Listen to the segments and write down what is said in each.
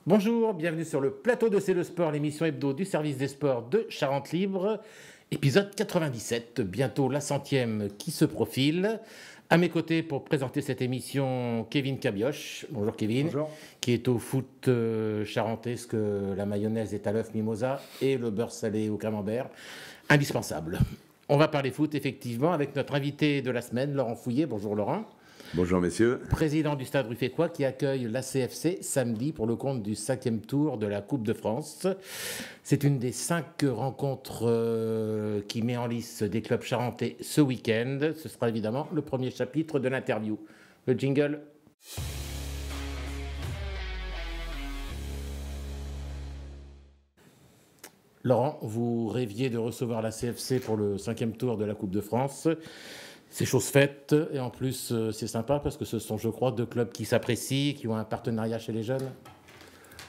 Bonjour, bienvenue sur le plateau de C'est le Sport, l'émission hebdo du service des sports de Charente Libre, épisode 97, bientôt la 100e qui se profile. À mes côtés pour présenter cette émission, Kevin Cabioche. Bonjour Kevin. Bonjour. Qui est au foot charentesque, la mayonnaise est à l'œuf mimosa et le beurre salé au camembert, indispensable. On va parler foot effectivement avec notre invité de la semaine, Laurent Fouillet. Bonjour Laurent. Bonjour messieurs. Président du Stade Ruffécois qui accueille l'ACFC samedi pour le compte du 5e tour de la Coupe de France. C'est une des 5 rencontres qui met en lice des clubs charentais ce week-end. Ce sera évidemment le premier chapitre de l'interview. Le jingle. Laurent, vous rêviez de recevoir l'ACFC pour le 5e tour de la Coupe de France. C'est chose faite, et en plus c'est sympa parce que ce sont, je crois, 2 clubs qui s'apprécient, qui ont un partenariat chez les jeunes.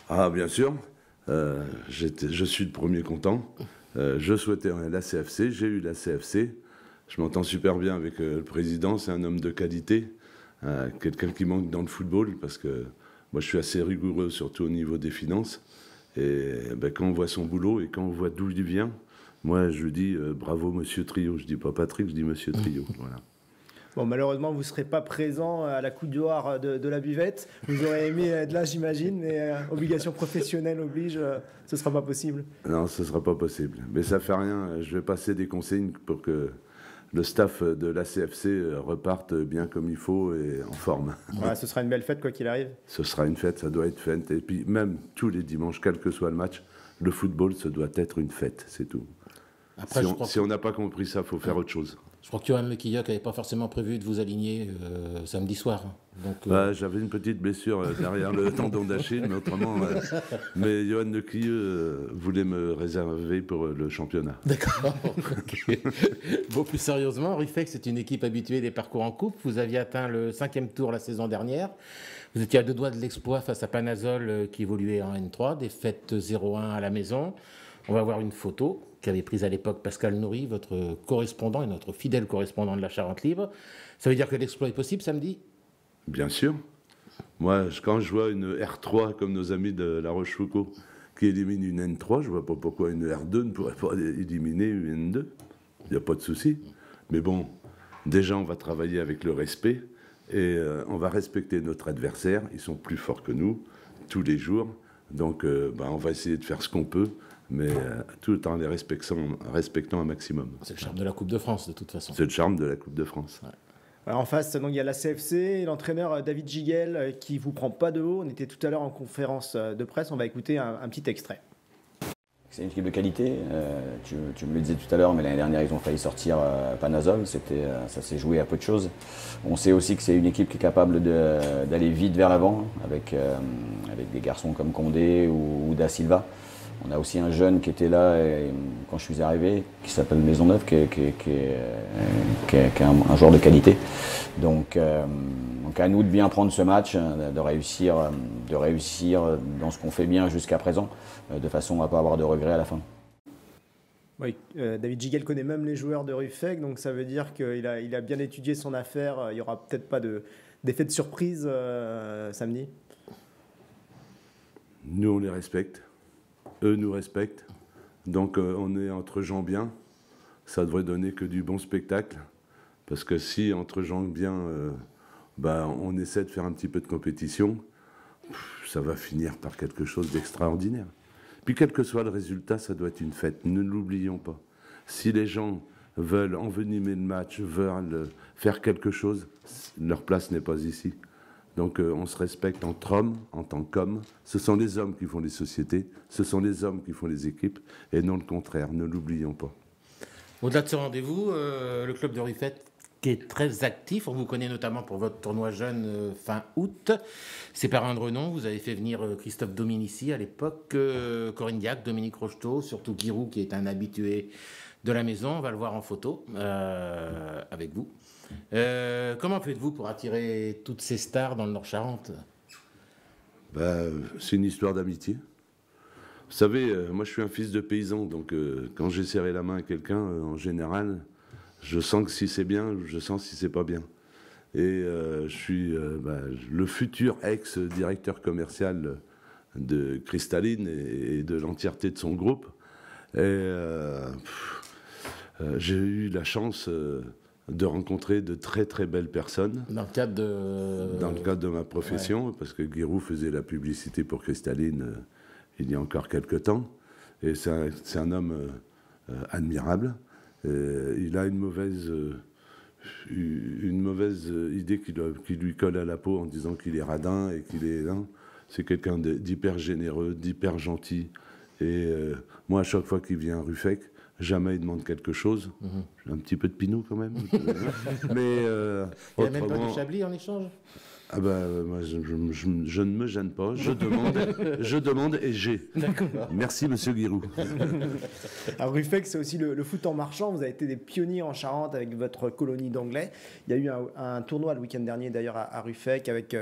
Ah bien sûr, je suis le premier content. Je souhaitais l'ACFC, j'ai eu l'ACFC. Je m'entends super bien avec le président, c'est un homme de qualité, quelqu'un qui manque dans le football, parce que moi je suis assez rigoureux, surtout au niveau des finances. Et quand on voit son boulot et quand on voit d'où il vient, moi, je dis bravo, monsieur Trio. Je dis pas Patrick, je dis monsieur Trio. Voilà. Bon, malheureusement, vous ne serez pas présent à la coudoir de la buvette. Vous aurez aimé être là, j'imagine, mais obligation professionnelle oblige, ce ne sera pas possible. Non, ce ne sera pas possible. Mais ça ne fait rien. Je vais passer des consignes pour que le staff de l'ACFC reparte bien comme il faut et en forme. Ouais, ce sera une belle fête, quoi qu'il arrive. Ce sera une fête, ça doit être fête. Et puis, même tous les dimanches, quel que soit le match, le football, ça doit être une fête, c'est tout. Après, si on n'a pas compris ça, il faut faire autre chose. Je crois que Johan Lequilloc n'avait pas forcément prévu de vous aligner samedi soir. Donc, j'avais une petite blessure derrière le tendon d'Achille, mais autrement. Mais Johan Lequilloc voulait me réserver pour le championnat. D'accord. Okay. Bon, plus sérieusement, Ruffec, c'est une équipe habituée des parcours en coupe. Vous aviez atteint le 5e tour la saison dernière. Vous étiez à 2 doigts de l'exploit face à Panazol qui évoluait en N3, défaite 0-1 à la maison. On va voir une photo qu'avait prise à l'époque Pascal Nourri, votre correspondant et notre fidèle correspondant de la Charente Libre. Ça veut dire que l'exploit est possible samedi ? Bien sûr. Moi, quand je vois une R3 comme nos amis de La Rochefoucauld qui élimine une N3, je ne vois pas pourquoi une R2 ne pourrait pas éliminer une N2. Il n'y a pas de souci. Mais bon, déjà, on va travailler avec le respect et on va respecter notre adversaire. Ils sont plus forts que nous tous les jours. Donc, on va essayer de faire ce qu'on peut, mais tout en les respectant un maximum. C'est le charme de la Coupe de France, de toute façon. C'est le charme de la Coupe de France. Ouais. Alors en face, donc, il y a la CFC, l'entraîneur David Giguel qui ne vous prend pas de haut. On était tout à l'heure en conférence de presse, on va écouter un petit extrait. C'est une équipe de qualité, tu me le disais tout à l'heure, mais l'année dernière ils ont failli sortir Panazol, ça s'est joué à peu de choses. On sait aussi que c'est une équipe qui est capable d'aller vite vers l'avant, avec des garçons comme Condé ou Da Silva. On a aussi un jeune qui était là quand je suis arrivé, qui s'appelle Maisonneuve, qui est un joueur de qualité. Donc à nous de bien prendre ce match, de réussir dans ce qu'on fait bien jusqu'à présent, de façon à ne pas avoir de regrets à la fin. Oui, David Giguel connaît même les joueurs de Ruffec, donc ça veut dire qu'il a bien étudié son affaire. Il n'y aura peut-être pas d'effet de surprise samedi. Nous, on les respecte. Eux nous respectent. Donc on est entre gens bien. Ça devrait donner que du bon spectacle. Parce que si entre gens bien, on essaie de faire un petit peu de compétition, ça va finir par quelque chose d'extraordinaire. Puis quel que soit le résultat, ça doit être une fête. Ne l'oublions pas. Si les gens veulent envenimer le match, veulent faire quelque chose, leur place n'est pas ici. Donc on se respecte entre hommes, en tant qu'hommes. Ce sont les hommes qui font les sociétés, ce sont les hommes qui font les équipes, et non le contraire, ne l'oublions pas. Au-delà de ce rendez-vous, le club de Ruffec qui est très actif, on vous connaît notamment pour votre tournoi jeune fin août. C'est par un renom, vous avez fait venir Christophe Dominici à l'époque, Corinne Diacre, Dominique Rocheteau, surtout Giroud qui est un habitué de la maison, on va le voir en photo avec vous. Comment faites-vous pour attirer toutes ces stars dans le Nord-Charente ? C'est une histoire d'amitié. Vous savez, moi je suis un fils de paysan, donc quand j'ai serré la main à quelqu'un, en général, je sens que si c'est bien, je sens si c'est pas bien. Et je suis le futur ex-directeur commercial de Cristalline et de l'entièreté de son groupe. Et j'ai eu la chance de rencontrer de très très belles personnes. Dans le cadre de ma profession, parce que Giroud faisait la publicité pour Cristalline il y a encore quelques temps. Et c'est un homme admirable. Il a une mauvaise idée qui lui colle à la peau en disant qu'il est radin et qu'il est... Non, c'est quelqu'un d'hyper généreux, d'hyper gentil. Et moi, à chaque fois qu'il vient à Ruffec, jamais il demande quelque chose. Un petit peu de pinot quand même. Mais il n'y a même pas du Chablis en échange? Ah bah, moi, je ne me gêne pas, je demande et j'ai. Merci, monsieur Giroud. À Ruffec, c'est aussi le foot en marchand. Vous avez été des pionniers en Charente avec votre colonie d'anglais. Il y a eu un tournoi le week-end dernier, d'ailleurs, à Ruffec, avec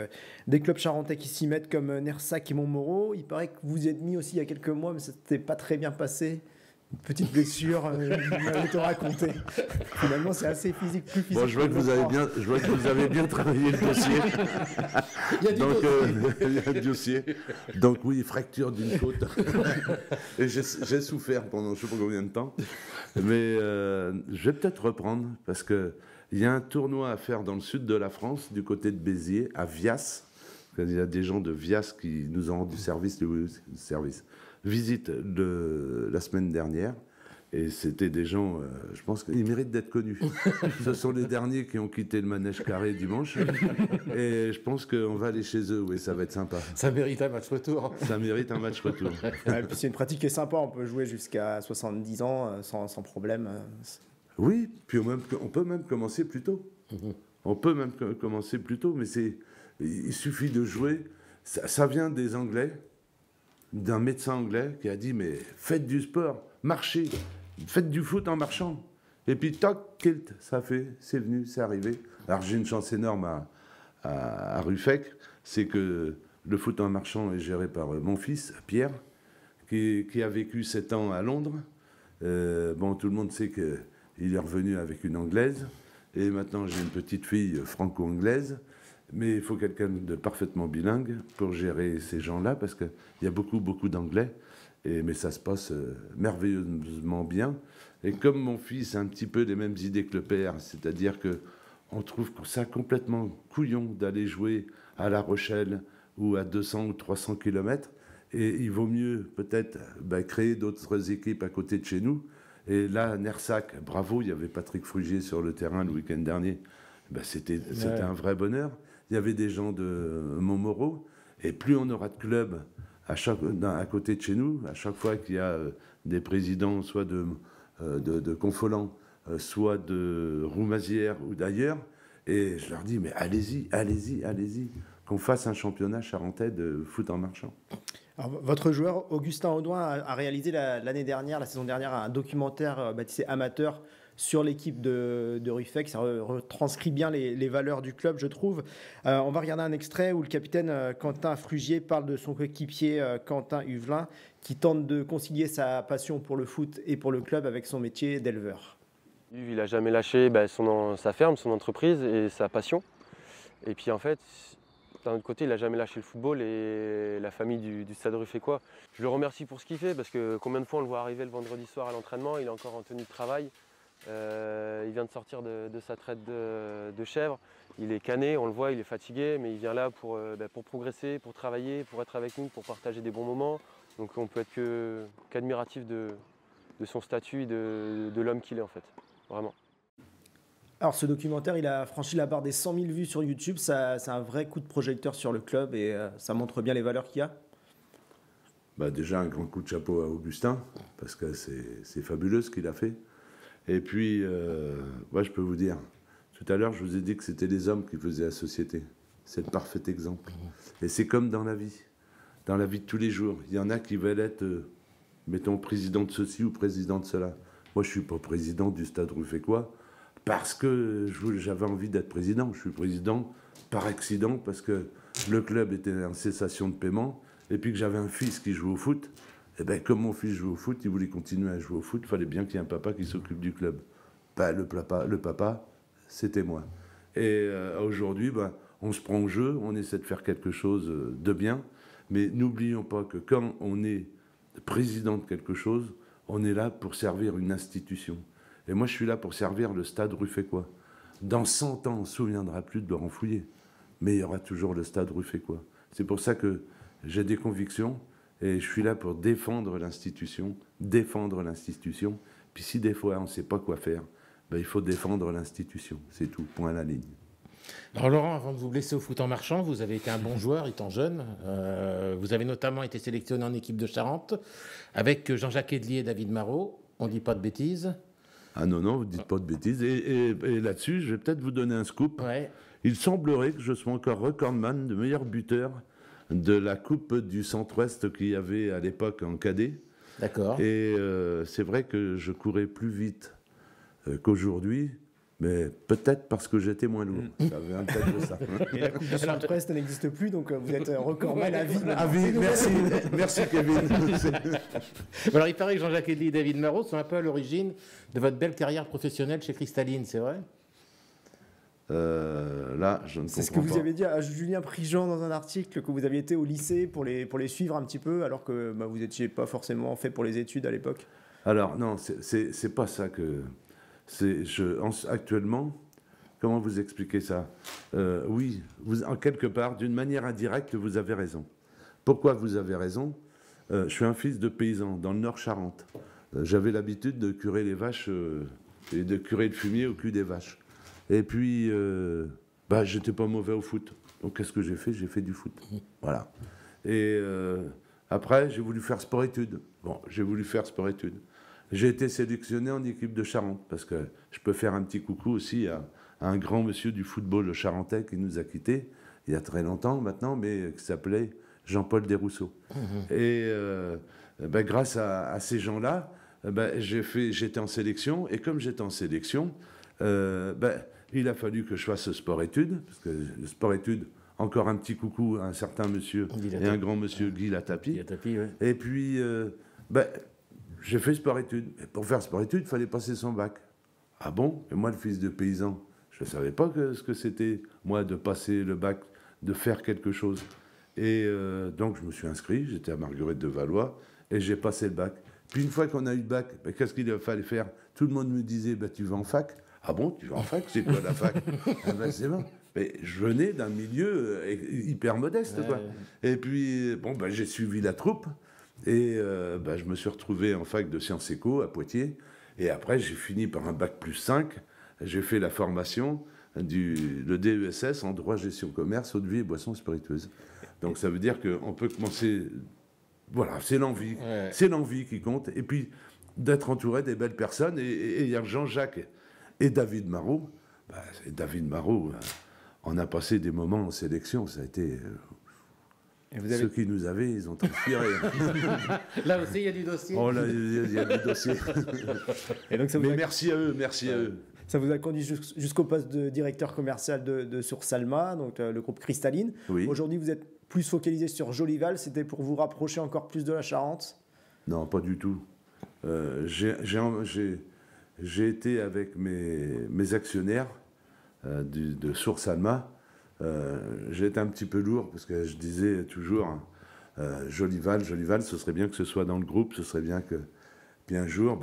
des clubs charentais qui s'y mettent comme Nersac et Montmoreau. Il paraît que vous êtes mis aussi il y a quelques mois, mais ça n'était pas très bien passé. Une petite blessure, vous m'avez tout raconté. Finalement, c'est assez physique, plus physique. Bon, je vois que vous avez bien travaillé le dossier. Il y a du dossier. Donc oui, fracture d'une côte. Et j'ai souffert pendant je ne sais pas combien de temps. Mais je vais peut-être reprendre, parce qu'il y a un tournoi à faire dans le sud de la France, du côté de Béziers, à Vias. Il y a des gens de Vias qui nous ont rendu visite la semaine dernière, et c'était des gens, je pense qu'ils méritent d'être connus. Ce sont les derniers qui ont quitté le manège carré dimanche, et je pense qu'on va aller chez eux, oui, ça va être sympa. Ça mérite un match retour. Ça mérite un match retour. Ouais, puis c'est une pratique qui est sympa, on peut jouer jusqu'à 70 ans sans problème. Oui, puis on peut même commencer plus tôt. On peut même commencer plus tôt, mais il suffit de jouer. Ça vient des Anglais, d'un médecin anglais qui a dit « mais faites du sport, marchez, faites du foot en marchant ». Et puis toc, kilt, c'est venu, c'est arrivé. Alors j'ai une chance énorme à Ruffec, c'est que le foot en marchant est géré par mon fils, Pierre, qui a vécu 7 ans à Londres. Bon, tout le monde sait qu'il est revenu avec une Anglaise, et maintenant j'ai une petite fille franco-anglaise. Mais il faut quelqu'un de parfaitement bilingue pour gérer ces gens-là, parce qu'il y a beaucoup, beaucoup d'anglais, mais ça se passe merveilleusement bien. Et comme mon fils a un petit peu les mêmes idées que le père, c'est-à-dire qu'on trouve ça complètement couillon d'aller jouer à La Rochelle ou à 200 ou 300 km, et il vaut mieux peut-être créer d'autres équipes à côté de chez nous. Et là, Nersac, bravo, il y avait Patrick Frugier sur le terrain le week-end dernier. C'était un vrai bonheur. Il y avait des gens de Montmoreau, et plus on aura de clubs à côté de chez nous, à chaque fois qu'il y a des présidents, soit de Confolens, soit de Roumazières ou d'ailleurs, et je leur dis, mais allez-y, qu'on fasse un championnat charentais de foot en marchant. Alors, votre joueur, Augustin Audouin, a réalisé la saison dernière, un documentaire baptisé Amateur sur l'équipe de Ruffec. Ça retranscrit bien les valeurs du club, je trouve. On va regarder un extrait où le capitaine Quentin Frugier parle de son coéquipier Quentin Huvelin, qui tente de concilier sa passion pour le foot et pour le club avec son métier d'éleveur. Il n'a jamais lâché sa ferme, son entreprise et sa passion. Et puis en fait, d'un autre côté, il n'a jamais lâché le football et la famille du Stade Ruffecquois. Je le remercie pour ce qu'il fait, parce que combien de fois on le voit arriver le vendredi soir à l'entraînement, il est encore en tenue de travail. Il vient de sortir de sa traite de chèvre, il est cané, on le voit, il est fatigué, mais il vient là pour progresser, pour travailler, pour être avec nous, pour partager des bons moments. Donc on peut être qu'admiratif de son statut et de l'homme qu'il est en fait, vraiment. Alors ce documentaire, il a franchi la barre des 100 000 vues sur YouTube, c'est un vrai coup de projecteur sur le club et ça montre bien les valeurs qu'il y a. Déjà un grand coup de chapeau à Augustin, parce que c'est fabuleux ce qu'il a fait. Et puis, moi, je peux vous dire, tout à l'heure, je vous ai dit que c'était les hommes qui faisaient la société. C'est le parfait exemple. Et c'est comme dans la vie de tous les jours. Il y en a qui veulent être, mettons, président de ceci ou président de cela. Moi, je ne suis pas président du Stade Ruffecquois parce que j'avais envie d'être président. Je suis président par accident parce que le club était en cessation de paiement et puis que j'avais un fils qui jouait au foot. Et bien, comme mon fils joue au foot, il voulait continuer à jouer au foot, il fallait bien qu'il y ait un papa qui s'occupe du club. Le papa, c'était moi. Et aujourd'hui, on se prend au jeu, on essaie de faire quelque chose de bien, Mais n'oublions pas que quand on est président de quelque chose, on est là pour servir une institution. Et moi, je suis là pour servir le Stade Ruffécois. Dans 100 ans, on ne se souviendra plus de Laurent Fouillé, mais il y aura toujours le Stade Ruffécois. C'est pour ça que j'ai des convictions et je suis là pour défendre l'institution. Puis si des fois on ne sait pas quoi faire, ben, il faut défendre l'institution. C'est tout, point à la ligne. Alors Laurent, avant de vous blesser au foot en marchand, vous avez été un bon joueur étant jeune. Vous avez notamment été sélectionné en équipe de Charente avec Jean-Jacques Edli et David Marot. On ne dit pas de bêtises. Ah non, non, vous ne dites pas de bêtises. Et là-dessus, je vais peut-être vous donner un scoop. Ouais. Il semblerait que je sois encore recordman de meilleur buteur de la Coupe du Centre-Ouest qu'il y avait à l'époque en cadet. D'accord. Et c'est vrai que je courais plus vite qu'aujourd'hui, mais peut-être parce que j'étais moins lourd. Ça vient peut-être de ça. Et la Coupe du Centre-Ouest n'existe plus, donc vous êtes recordman à vie. Ah oui, merci, merci Kevin. Alors il paraît que Jean-Jacques Edli et David Marot sont un peu à l'origine de votre belle carrière professionnelle chez Cristalline, c'est vrai? Là, je ne comprends pas. C'est ce que vous avez dit à Julien Prigent dans un article, que vous aviez été au lycée pour les suivre un petit peu, alors que vous n'étiez pas forcément fait pour les études à l'époque. Alors non, c'est pas ça que... Actuellement, comment vous expliquer ça? Oui, en quelque part, d'une manière indirecte, vous avez raison. Pourquoi vous avez raison? Je suis un fils de paysan dans le Nord-Charente. J'avais l'habitude de curer les vaches et de curer le fumier au cul des vaches. Et puis, j'étais pas mauvais au foot. Donc, qu'est-ce que j'ai fait? J'ai fait du foot. Voilà. Et après, j'ai voulu faire sport-études. Bon, j'ai voulu faire sport-études. J'ai été sélectionné en équipe de Charente, parce que je peux faire un petit coucou aussi à un grand monsieur du football charentais qui nous a quittés, il y a très longtemps maintenant, mais qui s'appelait Jean-Paul Desrousseaux. Et grâce à ces gens-là, j'étais en sélection, et comme j'étais en sélection, il a fallu que je fasse sport-études, parce que le sport-études, encore un petit coucou à un certain monsieur et un grand monsieur, Guy Latapi. Ouais. Et puis, j'ai fait sport-études. Et pour faire sport-études, il fallait passer son bac. Ah bon? Et moi, le fils de paysan, je ne savais pas ce que c'était, moi, de passer le bac, de faire quelque chose. Et donc, je me suis inscrit, j'étais à Marguerite de Valois, et j'ai passé le bac. Puis une fois qu'on a eu le bac, qu'est-ce qu'il fallait faire? Tout le monde me disait, tu vas en fac? Ah bon, tu vas en fac? C'est quoi la fac? C'est bon. Mais je venais d'un milieu hyper modeste, quoi. Et puis, j'ai suivi la troupe, et je me suis retrouvé en fac de sciences éco à Poitiers. Et après, j'ai fini par un bac plus 5. J'ai fait la formation, le DESS en droit, gestion, commerce, eau de vie et boissons spiritueuses. Donc ça veut dire qu'on peut commencer... Voilà, c'est l'envie. Ouais. C'est l'envie qui compte. Et puis, d'être entouré des belles personnes. Et il y a Jean-Jacques et David Marot. On a passé des moments en sélection. Ça a été... Ceux qui nous avaient, ils ont transpiré. Là aussi, il y a du dossier. Oh, là, il y a du dossier. Et donc, mais merci à eux, merci à eux. Ça vous a conduit jusqu'au poste de directeur commercial de Sursalma, donc le groupe Cristalline. Oui. Aujourd'hui, vous êtes plus focalisé sur Jolival. C'était pour vous rapprocher encore plus de la Charente? Non, pas du tout. J'ai été avec mes actionnaires de Sursalma. J'ai été un petit peu lourd parce que je disais toujours Jolival, ce serait bien que ce soit dans le groupe, ce serait bien que... Puis un jour,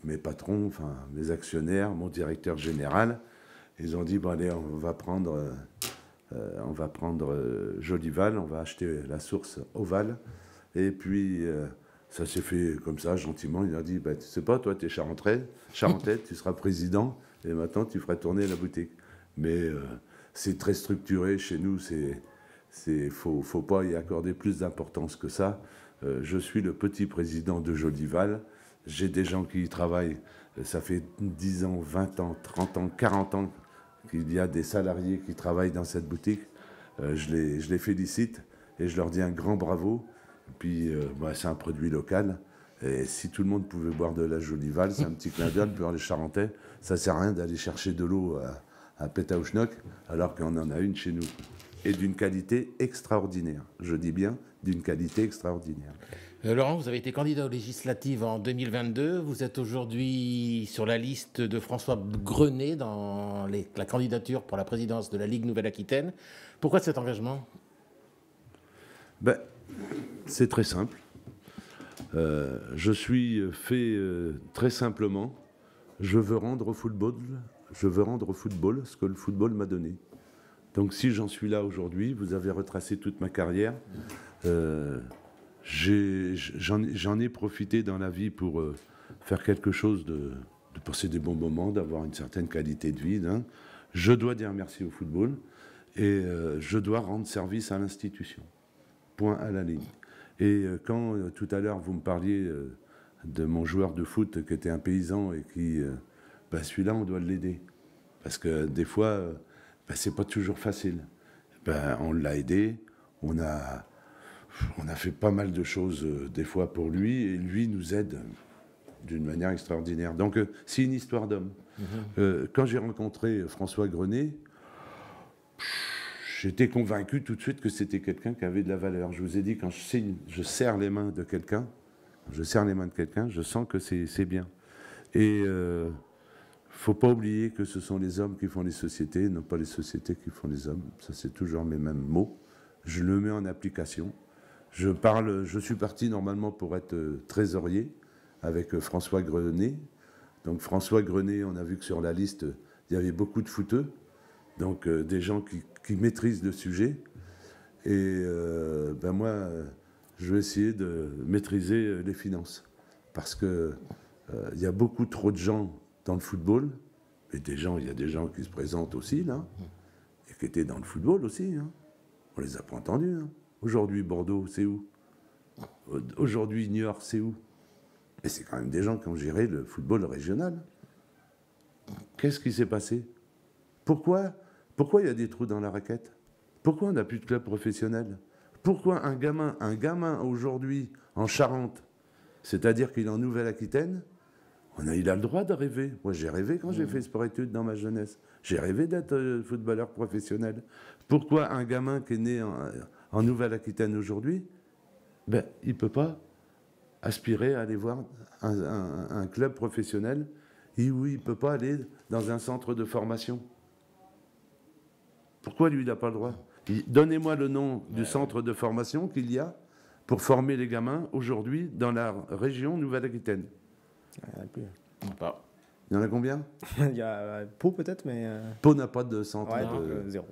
mes patrons, enfin mes actionnaires, mon directeur général, ils ont dit, allez, on va prendre Jolival, on va acheter la source Oval. Et puis, ça s'est fait comme ça, gentiment. Il a dit, tu sais pas, toi, tu es charentais, tu seras président, et maintenant, tu feras tourner la boutique. Mais c'est très structuré chez nous, faut pas y accorder plus d'importance que ça. Je suis le petit président de Jolival. J'ai des gens qui y travaillent, ça fait 10 ans, 20 ans, 30 ans, 40 ans qu'il y a des salariés qui travaillent dans cette boutique. Je les félicite et je leur dis un grand bravo. Et puis, c'est un produit local. Et si tout le monde pouvait boire de la Jolival, c'est un petit clin d'œil pour les Charentais. Ça ne sert à rien d'aller chercher de l'eau à Pétaouchnok, alors qu'on en a une chez nous. Et d'une qualité extraordinaire. Je dis bien d'une qualité extraordinaire. Laurent, vous avez été candidat aux législatives en 2022. Vous êtes aujourd'hui sur la liste de François Grenet dans la candidature pour la présidence de la Ligue Nouvelle-Aquitaine. Pourquoi cet engagement? C'est très simple. Je suis fait très simplement. Je veux rendre au football ce que le football m'a donné. Donc si j'en suis là aujourd'hui, vous avez retracé toute ma carrière. J'en ai profité dans la vie pour faire quelque chose de passer des bons moments, d'avoir une certaine qualité de vie. Hein. Je dois dire merci au football et je dois rendre service à l'institution. Point à la ligne. Et quand tout à l'heure vous me parliez de mon joueur de foot qui était un paysan et qui, celui-là on doit l'aider. Parce que des fois, c'est pas toujours facile. On l'a aidé, on a fait pas mal de choses des fois pour lui et lui nous aide d'une manière extraordinaire. Donc c'est une histoire d'homme. Quand j'ai rencontré François Grenet, j'étais convaincu tout de suite que c'était quelqu'un qui avait de la valeur. Je vous ai dit, quand je serre les mains de quelqu'un, je sens que c'est bien. Et faut pas oublier que ce sont les hommes qui font les sociétés, non pas les sociétés qui font les hommes. Ça, c'est toujours mes mêmes mots. Je le mets en application. Je suis parti normalement pour être trésorier avec François Grenet. Donc François Grenet, on a vu que sur la liste, il y avait beaucoup de footeux, donc des gens qui maîtrisent le sujet. Et moi, je vais essayer de maîtriser les finances. Parce qu'il y a beaucoup trop de gens dans le football, et il y a des gens qui se présentent aussi, là, et qui étaient dans le football aussi. Hein. On les a pas entendus. Hein. Aujourd'hui, Bordeaux, c'est où? Aujourd'hui, Niort, c'est où? Et c'est quand même des gens qui ont géré le football régional. Qu'est-ce qui s'est passé? Pourquoi il y a des trous dans la raquette? Pourquoi on n'a plus de club professionnel? Pourquoi un gamin aujourd'hui en Charente, c'est-à-dire qu'il est en Nouvelle-Aquitaine, il a le droit de rêver. Moi, j'ai rêvé quand j'ai fait sport-études dans ma jeunesse. J'ai rêvé d'être footballeur professionnel. Pourquoi un gamin qui est né en Nouvelle-Aquitaine aujourd'hui, il ne peut pas aspirer à aller voir un club professionnel où il ne peut pas aller dans un centre de formation? Pourquoi lui, il n'a pas le droit? Donnez-moi le nom du centre de formation qu'il y a pour former les gamins aujourd'hui dans la région Nouvelle-Aquitaine. Il y en a combien? Il y a Pau peut-être, mais... Pau n'a pas de centre. Zéro.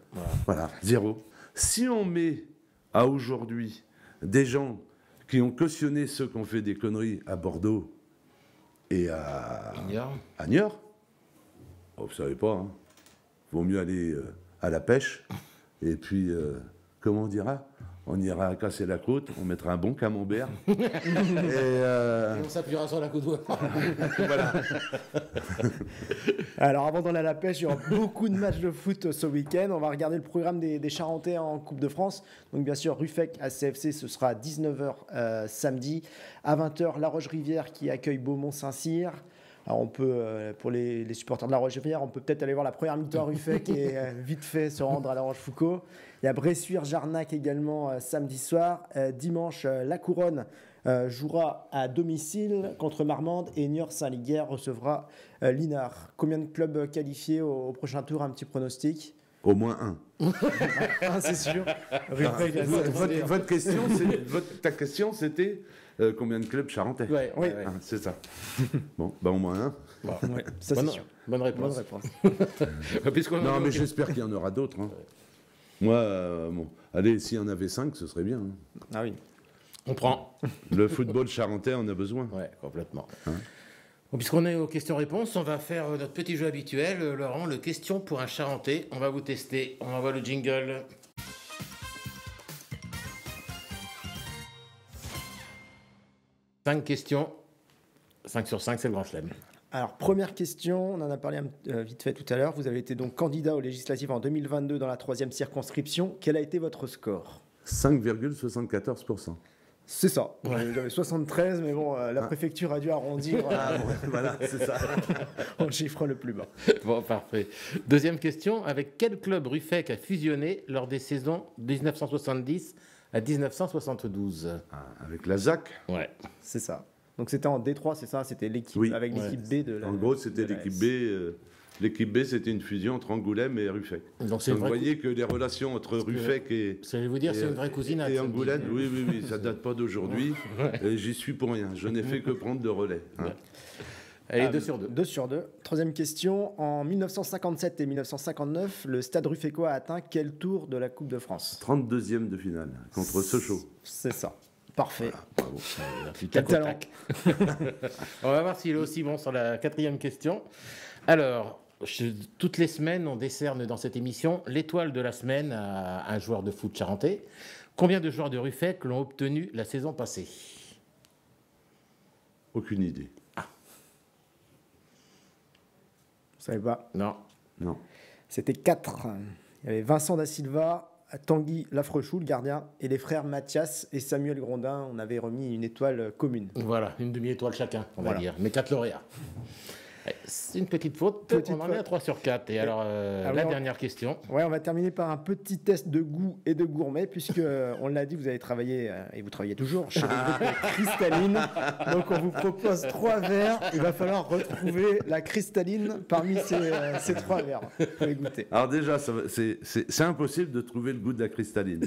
Voilà, zéro. Si on met à aujourd'hui des gens qui ont cautionné ceux qui ont fait des conneries à Bordeaux et à Niort, vous savez pas, hein. Vaut mieux aller à la pêche et puis, comment on dira? On ira casser la côte, on mettra un bon camembert. Et on s'appuiera sur la coude. Voilà. Alors avant d'aller à la pêche, il y aura beaucoup de matchs de foot ce week-end. On va regarder le programme des Charentais en Coupe de France. Donc bien sûr, Ruffec à CFC, ce sera à 19h samedi. À 20h, La Roche-Rivière qui accueille Beaumont-Saint-Cyr. Alors on peut, pour les supporters de La Roche-Rivière, on peut peut-être aller voir la première mi-temps à Ruffec et vite fait se rendre à La Rochefoucauld. Il y a Bressuire-Jarnac également samedi soir. Dimanche, La Couronne jouera à domicile contre Marmande et Niort-Saint-Liguerre recevra Linard. Combien de clubs qualifiés au prochain tour? Un petit pronostic? Au moins un. C'est sûr. Ta question, c'était combien de clubs charentais? Oui. C'est ça. Bon, au moins un. Ça, c'est sûr. Bonne réponse. Non, mais j'espère qu'il y en aura d'autres. Hein. Moi, allez, s'il y en avait 5, ce serait bien. Hein. Ah oui. On prend. Le football charentais en a besoin. Ouais, complètement. Bon, puisqu'on est aux questions-réponses, on va faire notre petit jeu habituel, Laurent, le question pour un Charentais. On va vous tester. On envoie le jingle. Cinq questions. 5 sur 5, c'est le grand chelem. Alors, première question, on en a parlé vite fait tout à l'heure. Vous avez été donc candidat aux législatives en 2022 dans la 3e circonscription. Quel a été votre score? 5,74%. C'est ça. J'avais 73, mais bon, la préfecture a dû arrondir. Voilà, c'est ça. Au chiffre le plus bas. Bon, parfait. Deuxième question. Avec quel club Ruffec a fusionné lors des saisons 1970 à 1972? Avec la ZAC. Ouais. C'est ça. Donc c'était en D3, c'est ça? C'était l'équipe avec l'équipe B de la... En gros, c'était l'équipe B L'équipe B, c'était une fusion entre Angoulême et Ruffec. Donc vous voyez que les relations entre Ruffec et... J'allais vous dire, c'est une vraie cousinade. Et Angoulême, oui, ça date pas d'aujourd'hui. J'y suis pour rien. Je n'ai fait que prendre le relais. Hein. Allez, 2 sur 2. 2 sur 2. Troisième question. En 1957 et 1959, le Stade Ruffeckois a atteint quel tour de la Coupe de France? 32e de finale contre Sochaux. C'est ça. Parfait. Bravo. Quel talent. On va voir s'il est aussi bon sur la 4e question. Alors, toutes les semaines, on décerne dans cette émission l'étoile de la semaine à un joueur de foot charentais. Combien de joueurs de Ruffec l'ont obtenu la saison passée? Aucune idée. Vous savez pas? Non. C'était 4. Il y avait Vincent da Silva, Tanguy Lafrechou, le gardien, et les frères Mathias et Samuel Grondin. On avait remis une étoile commune. Voilà, une demi-étoile chacun, on va dire. Mais 4 lauréats. C'est une petite faute. On en est à 3 sur 4. Et alors, la dernière question. Ouais, on va terminer par un petit test de goût et de gourmet, puisque, on l'a dit, vous avez travaillé, et vous travaillez toujours, chez le groupe Cristalline. Donc, on vous propose 3 verres. Il va falloir retrouver la cristalline parmi ces 3 verres. Vous pouvez goûter. Alors déjà, c'est impossible de trouver le goût de la cristalline.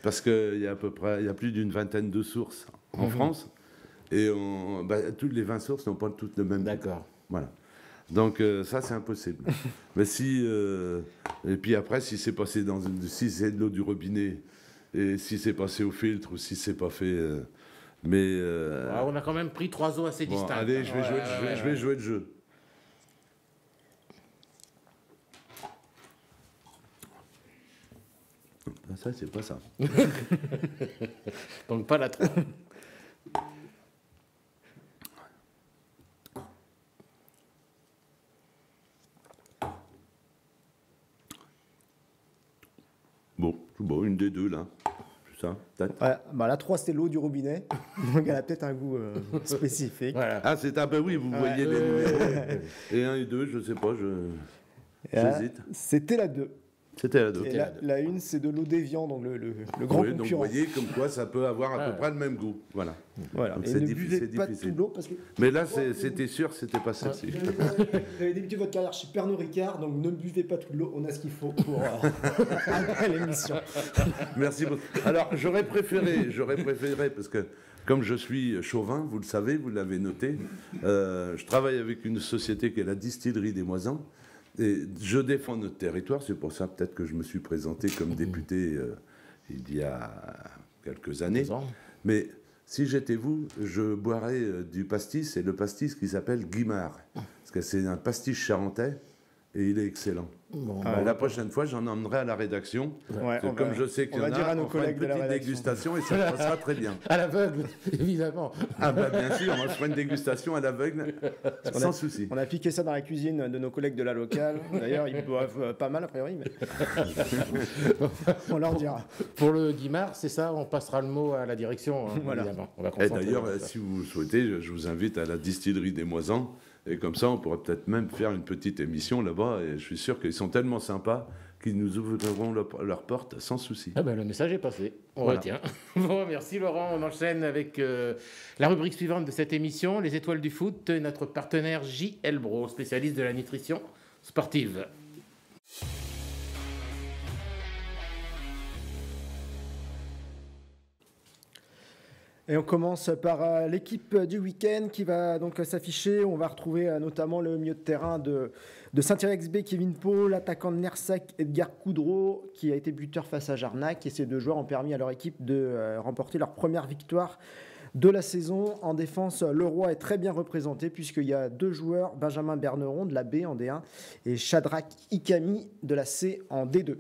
Parce qu'il y a il y a plus d'une vingtaine de sources en France. Et toutes les 20 sources n'ont pas toutes le même goût. D'accord. Voilà. Donc ça, c'est impossible. Mais si... et puis après, si c'est passé si c'est de l'eau du robinet, et si c'est passé au filtre, ou si c'est pas fait... on a quand même pris 3 eaux assez distinctes. Allez, je vais jouer le jeu. Ça, c'est pas ça. Donc pas la 3. Bon, une des deux, là. C'est ça, peut-être. Ouais, la 3, c'était l'eau du robinet. Donc, elle a peut-être un goût spécifique. Voilà. Ah, c'est oui, vous voyez les numéros. Et 1 et 2, je sais pas, j'hésite. C'était la 2. C'était la 2. Et la 1, c'est de l'eau d'Évian, donc le grand concurrent. Donc vous voyez comme quoi ça peut avoir à peu près le même goût. Voilà. Donc Et ne buvez pas tout l'eau parce que... Mais là, c'était sûr, c'était pas celle-ci. Vous avez débuté votre carrière chez Pernod Ricard, donc ne buvez pas toute l'eau, on a ce qu'il faut pour après l'émission. Merci beaucoup. Alors, j'aurais préféré, parce que comme je suis chauvin, vous le savez, vous l'avez noté, je travaille avec une société qui est la distillerie des Moisans. Et je défends notre territoire, c'est pour ça peut-être que je me suis présenté comme député il y a quelques années. Mais si j'étais vous, je boirais du pastis, et le pastis qui s'appelle Guimard. Parce que c'est un pastis charentais et il est excellent. La prochaine fois, j'en emmènerai à la rédaction. Comme je sais qu'il y en a, on fera une petite dégustation et ça passera très bien. À l'aveugle, évidemment. Ah bah bien sûr, on fera une dégustation à l'aveugle, sans souci. On a piqué ça dans la cuisine de nos collègues de la locale. D'ailleurs, ils boivent pas mal a priori, mais on leur dira. Pour le Guimard, c'est ça, on passera le mot à la direction. Évidemment. On va et d'ailleurs, si vous le souhaitez, je vous invite à la distillerie des Moisans. Et comme ça, on pourrait peut-être même faire une petite émission là-bas. Et je suis sûr qu'ils sont tellement sympas qu'ils nous ouvriront leurs portes sans souci. Ah ben, le message est passé. On retient. Bon, merci Laurent. On enchaîne avec la rubrique suivante de cette émission, les étoiles du foot. Notre partenaire J.L. Bro, spécialiste de la nutrition sportive. Et on commence par l'équipe du week-end qui va donc s'afficher. On va retrouver notamment le milieu de terrain de Saint-Thierry-XB, Kevin Pau, l'attaquant de Nersac, Edgar Coudreau, qui a été buteur face à Jarnac. Et ces 2 joueurs ont permis à leur équipe de remporter leur première victoire de la saison. En défense, Leroy est très bien représenté puisqu'il y a 2 joueurs, Benjamin Berneron de la B en D1 et Shadrach Ikami de la C en D2.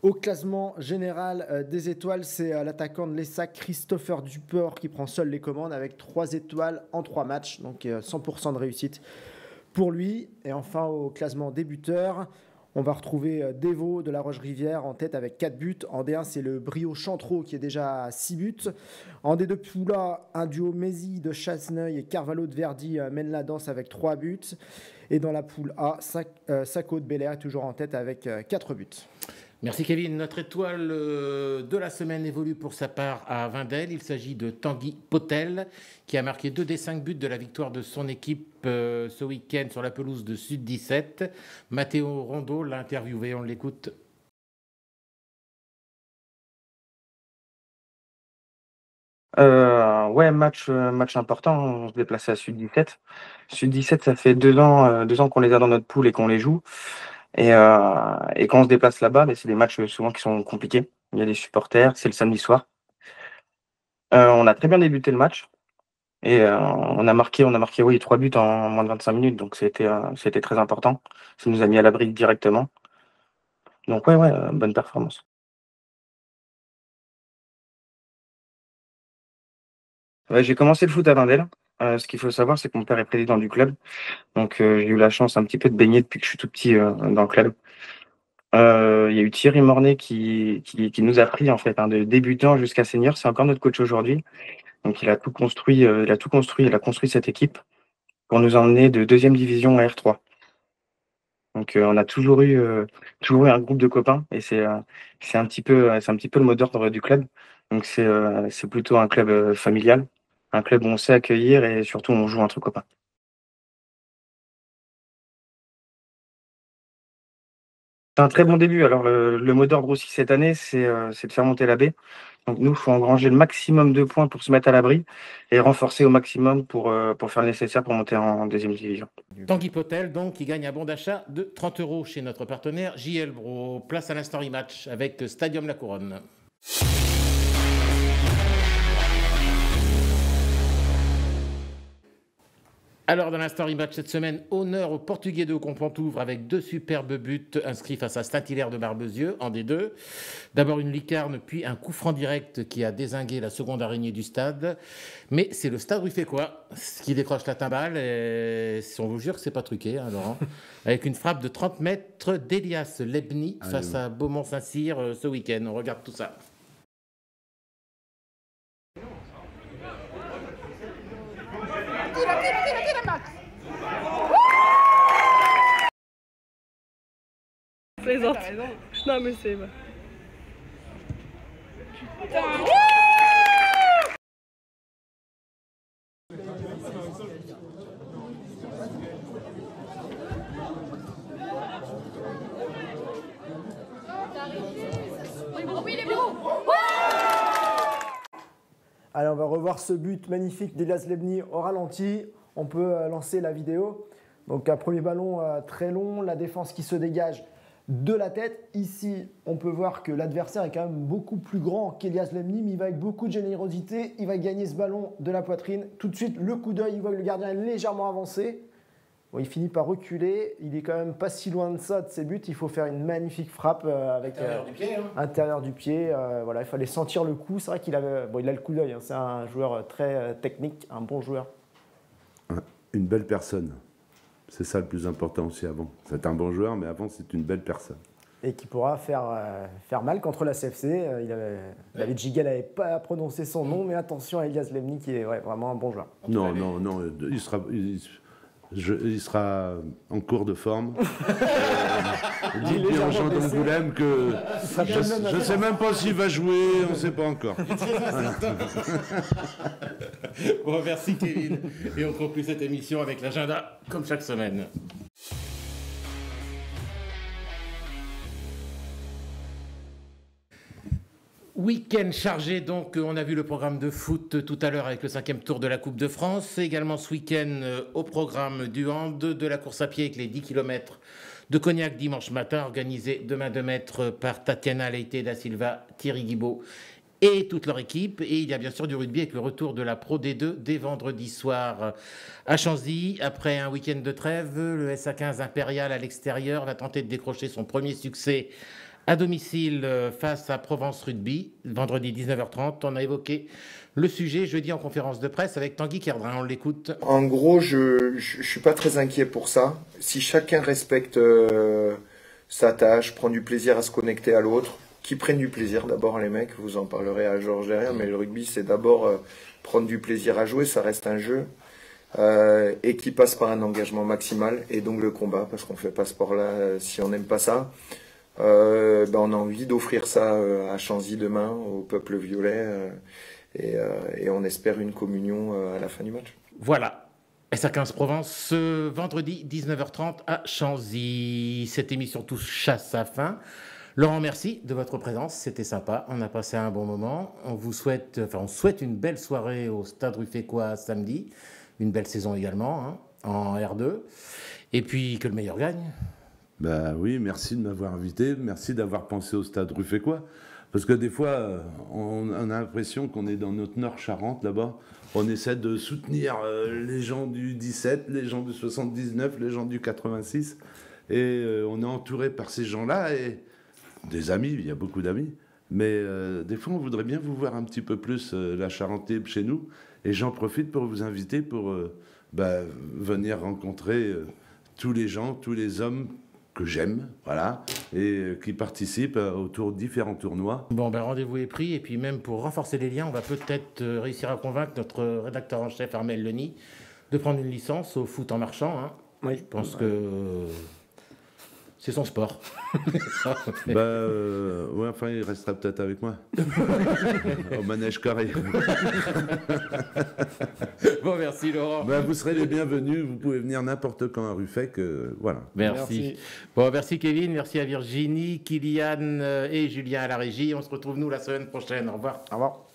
Au classement général des étoiles, c'est l'attaquant de l'ESSAC, Christopher Duport, qui prend seul les commandes avec 3 étoiles en 3 matchs, donc 100% de réussite pour lui. Et enfin, au classement des buteurs, on va retrouver Devo de la Roche-Rivière en tête avec 4 buts. En D1, c'est le Brio Chantreau qui est déjà à 6 buts. En D2 Poula, un duo Mézy de Chasseneuil et Carvalho de Verdi mène la danse avec 3 buts. Et dans la poule A, Sacco de Bel Air est toujours en tête avec 4 buts. Merci Kevin. Notre étoile de la semaine évolue pour sa part à Vindel. Il s'agit de Tanguy Potel qui a marqué 2 des 5 buts de la victoire de son équipe ce week-end sur la pelouse de Sud 17. Matteo Rondeau l'a interviewé, on l'écoute. Ouais, match important. On se déplaçait à Sud 17. Sud 17, ça fait 2 ans qu'on les a dans notre poule et qu'on les joue. Et quand on se déplace là-bas, c'est des matchs souvent qui sont compliqués. Il y a des supporters, c'est le samedi soir. On a très bien débuté le match et on a marqué oui, 3 buts en moins de 25 minutes. Donc c'était très important. Ça nous a mis à l'abri directement. Donc ouais, bonne performance. Ouais, j'ai commencé le foot à Vindel. Ce qu'il faut savoir, c'est que mon père est président du club. Donc j'ai eu la chance un petit peu de baigner depuis que je suis tout petit dans le club. Il y a eu Thierry Mornay qui nous a pris en fait, de débutant jusqu'à senior. C'est encore notre coach aujourd'hui. Donc il a tout construit, il a construit cette équipe pour nous emmener de deuxième division à R3. Donc on a toujours eu un groupe de copains et c'est un petit peu le mot d'ordre du club. Donc c'est plutôt un club familial, un club où on sait accueillir et surtout on joue entre copains. C'est un très bon début. Alors le mot d'ordre aussi cette année, c'est de faire monter la baie. Donc nous, il faut engranger le maximum de points pour se mettre à l'abri et renforcer au maximum pour faire le nécessaire pour monter en deuxième division. Tanguy Potel, donc, qui gagne un bon d'achat de 30 € chez notre partenaire JL Bro. Place à l'instant rematch avec Stadium La Couronne. Alors, dans l'instant rematch cette semaine, honneur au Portugais de Compontouvre avec 2 superbes buts inscrits face à Saint-Hilaire de Barbezieux en D2. D'abord une lucarne, puis un coup franc direct qui a dézingué la seconde araignée du stade. Mais c'est le Stade Ruffécois qui décroche la timbale. Et on vous jure que c'est pas truqué, hein, Laurent. Avec une frappe de 30 mètres d'Elias Lebni face à Beaumont-Saint-Cyr ce week-end. On regarde tout ça. Plaisante. Non mais c'est... Allez, on va revoir ce but magnifique d'Elias Lebni au ralenti. On peut lancer la vidéo. Donc un premier ballon très long, la défense qui se dégage de la tête. Ici, on peut voir que l'adversaire est quand même beaucoup plus grand qu'Elias Lebni, mais il va avec beaucoup de générosité. Il va gagner ce ballon de la poitrine. Tout de suite, le coup d'œil, il voit que le gardien est légèrement avancé. Bon, il finit par reculer. Il est quand même pas si loin de ça, de ses buts. Il faut faire une magnifique frappe avec Intérieur du pied, hein. Intérieur du pied. Voilà, il fallait sentir le coup. C'est vrai qu'il avait, bon, il a le coup d'œil. Hein. C'est un joueur très technique, un bon joueur. Une belle personne. C'est ça le plus important aussi avant. C'est un bon joueur, mais avant, c'est une belle personne. Et qui pourra faire mal contre la CFC. David Giguel n'avait pas prononcé son nom, mais attention à Elias Lebni qui est vraiment un bon joueur. Non, il sera en cours de forme. Dites aux gens d'Angoulême que je ne sais même pas s'il va jouer, on ne sait pas encore. Bon, merci Kevin. Et on conclut cette émission avec l'agenda, comme chaque semaine. Week-end chargé, donc on a vu le programme de foot tout à l'heure avec le 5e tour de la Coupe de France. Également ce week-end au programme du hand, de la course à pied avec les 10 km de Cognac dimanche matin, organisé de main de maître par Tatiana Leite da Silva, Thierry Guibaud et toute leur équipe. Et il y a bien sûr du rugby avec le retour de la Pro D2 dès vendredi soir à Chanzy. Après un week-end de trêve, le SA15 Impérial à l'extérieur va tenter de décrocher son premier succès à domicile face à Provence Rugby, vendredi 19h30. On a évoqué le sujet jeudi en conférence de presse avec Tanguy Kerdrin. On l'écoute. En gros, je ne suis pas très inquiet pour ça. Si chacun respecte sa tâche, prend du plaisir à se connecter à l'autre, qui prennent du plaisir d'abord les mecs, vous en parlerez à Georges derrière, mais le rugby c'est d'abord prendre du plaisir à jouer, ça reste un jeu, et qui passe par un engagement maximal, et donc le combat, parce qu'on ne fait pas ce sport-là si on n'aime pas ça. On a envie d'offrir ça à Chanzy demain, au peuple violet, et on espère une communion à la fin du match. Voilà. SA15 Provence, ce vendredi 19h30 à Chanzy. Cette émission touche à sa fin. Laurent, merci de votre présence, c'était sympa, on a passé un bon moment. On souhaite une belle soirée au Stade Ruffécois samedi, une belle saison également, hein, en R2, et puis que le meilleur gagne. Bah oui, merci de m'avoir invité, merci d'avoir pensé au Stade Ruffécois, parce que des fois, on a l'impression qu'on est dans notre Nord Charente là-bas. On essaie de soutenir les gens du 17, les gens du 79, les gens du 86, et on est entouré par ces gens-là, et des amis, il y a beaucoup d'amis, mais des fois on voudrait bien vous voir un petit peu plus la Charente chez nous, et j'en profite pour vous inviter pour venir rencontrer tous les gens, tous les hommes que j'aime, voilà, et qui participent autour de différents tournois. Bon, rendez-vous est pris, et puis même pour renforcer les liens, on va peut-être réussir à convaincre notre rédacteur en chef Armel Leny de prendre une licence au foot en marchand, hein. Oui. Je pense que c'est son sport. Ouais, enfin, il restera peut-être avec moi. Au manège carré. Bon, merci Laurent. Vous serez les bienvenus, vous pouvez venir n'importe quand à Ruffec, voilà. Merci. Bon, merci Kevin, merci à Virginie, Kylian et Julien à la régie. On se retrouve nous la semaine prochaine. Au revoir. Au revoir.